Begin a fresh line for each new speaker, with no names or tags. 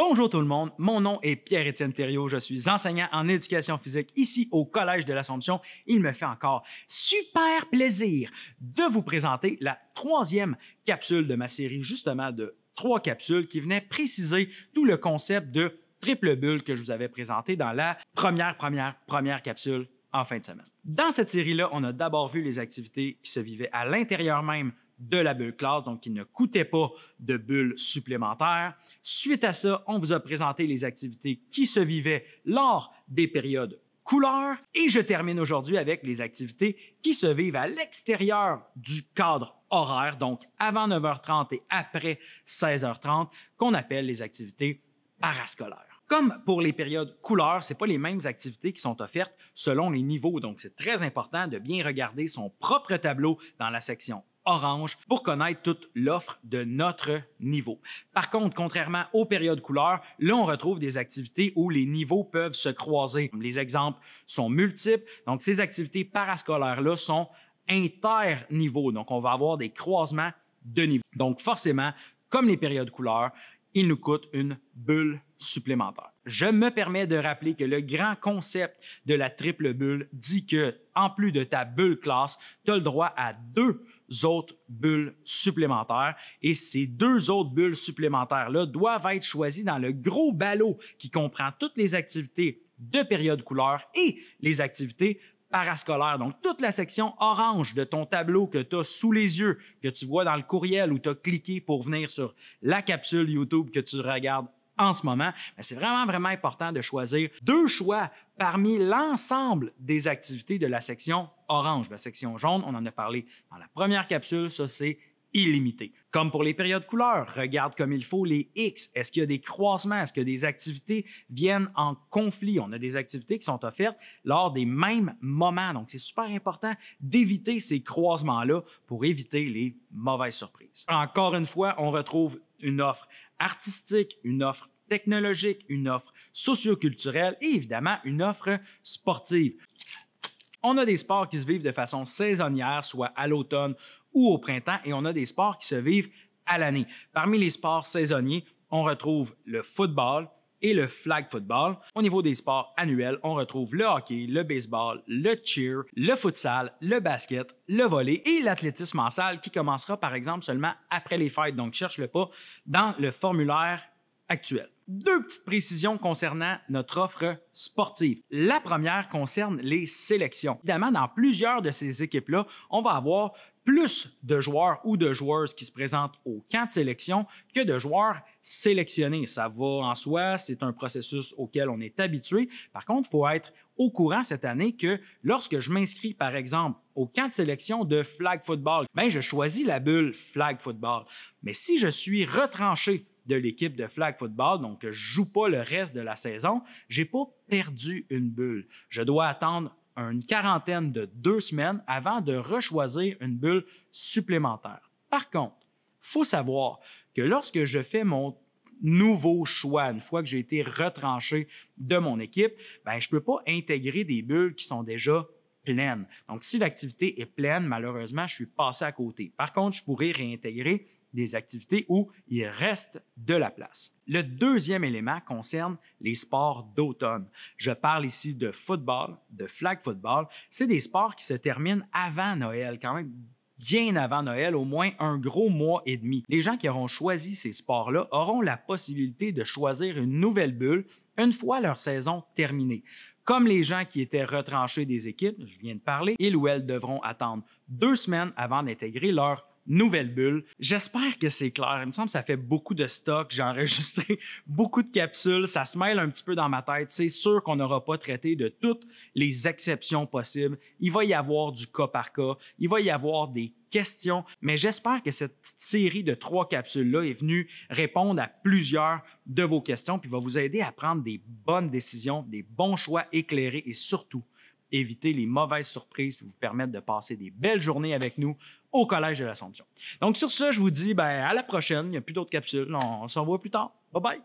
Bonjour tout le monde, mon nom est Pierre-Étienne Thériault, je suis enseignant en éducation physique ici au Collège de l'Assomption. Il me fait encore super plaisir de vous présenter la troisième capsule de ma série, justement de 3 capsules qui venaient préciser tout le concept de triple bulle que je vous avais présenté dans la première capsule en fin de semaine. Dans cette série-là, on a d'abord vu les activités qui se vivaient à l'intérieur même de la bulle classe, donc qui ne coûtait pas de bulles supplémentaires. Suite à ça, on vous a présenté les activités qui se vivaient lors des périodes couleurs. Et je termine aujourd'hui avec les activités qui se vivent à l'extérieur du cadre horaire, donc avant 9h30 et après 16h30, qu'on appelle les activités parascolaires. Comme pour les périodes couleurs, ce n'est pas les mêmes activités qui sont offertes selon les niveaux, donc c'est très important de bien regarder son propre tableau dans la section orange pour connaître toute l'offre de notre niveau. Par contre, contrairement aux périodes couleurs, là, on retrouve des activités où les niveaux peuvent se croiser. Les exemples sont multiples, donc ces activités parascolaires-là sont inter-niveaux, donc on va avoir des croisements de niveaux. Donc forcément, comme les périodes couleurs, il nous coûte une bulle supplémentaire. Je me permets de rappeler que le grand concept de la triple bulle dit que, en plus de ta bulle classe, tu as le droit à 2 autres bulles supplémentaires et ces 2 autres bulles supplémentaires-là doivent être choisies dans le gros ballot qui comprend toutes les activités de période couleur et les activités parascolaire. Donc, toute la section orange de ton tableau que tu as sous les yeux, que tu vois dans le courriel ou tu as cliqué pour venir sur la capsule YouTube que tu regardes en ce moment, c'est vraiment important de choisir 2 choix parmi l'ensemble des activités de la section orange. La section jaune, on en a parlé dans la première capsule, ça c'est illimité. Comme pour les périodes couleurs, regarde comme il faut les X. Est-ce qu'il y a des croisements? Est-ce que des activités viennent en conflit? On a des activités qui sont offertes lors des mêmes moments. Donc, c'est super important d'éviter ces croisements-là pour éviter les mauvaises surprises. Encore une fois, on retrouve une offre artistique, une offre technologique, une offre socioculturelle et évidemment une offre sportive. On a des sports qui se vivent de façon saisonnière, soit à l'automne ou au printemps, et on a des sports qui se vivent à l'année. Parmi les sports saisonniers, on retrouve le football et le flag football. Au niveau des sports annuels, on retrouve le hockey, le baseball, le cheer, le futsal, le basket, le volley et l'athlétisme en salle qui commencera par exemple seulement après les fêtes. Donc, cherche-le pas dans le formulaire actuel. 2 petites précisions concernant notre offre sportive. La première concerne les sélections. Évidemment, dans plusieurs de ces équipes-là, on va avoir plus de joueurs ou de joueuses qui se présentent au camp de sélection que de joueurs sélectionnés. Ça va en soi, c'est un processus auquel on est habitué. Par contre, il faut être au courant cette année que lorsque je m'inscris, par exemple, au camp de sélection de flag football, je choisis la bulle flag football. Mais si je suis retranché de l'équipe de flag football, donc je ne joue pas le reste de la saison, je n'ai pas perdu une bulle. Je dois attendre une quarantaine de 2 semaines avant de rechoisir une bulle supplémentaire. Par contre, il faut savoir que lorsque je fais mon nouveau choix, une fois que j'ai été retranché de mon équipe, je ne peux pas intégrer des bulles qui sont déjà pleines. Donc, si l'activité est pleine, malheureusement, je suis passé à côté. Par contre, je pourrais réintégrer des activités où il reste de la place. Le deuxième élément concerne les sports d'automne. Je parle ici de football, de flag football. C'est des sports qui se terminent avant Noël, quand même bien avant Noël, au moins un gros mois et demi. Les gens qui auront choisi ces sports-là auront la possibilité de choisir une nouvelle bulle une fois leur saison terminée. Comme les gens qui étaient retranchés des équipes, je viens de parler, ils ou elles devront attendre 2 semaines avant d'intégrer leur nouvelle bulle. J'espère que c'est clair. Il me semble que ça fait beaucoup de stock. J'ai enregistré beaucoup de capsules. Ça se mêle un petit peu dans ma tête. C'est sûr qu'on n'aura pas traité de toutes les exceptions possibles. Il va y avoir du cas par cas. Il va y avoir des questions. Mais j'espère que cette petite série de 3 capsules-là est venue répondre à plusieurs de vos questions puis va vous aider à prendre des bonnes décisions, des bons choix éclairés et surtout éviter les mauvaises surprises puis vous permettre de passer des belles journées avec nous au Collège de l'Assomption. Donc sur ce, je vous dis à la prochaine. Il n'y a plus d'autres capsules. On se revoit plus tard. Bye bye!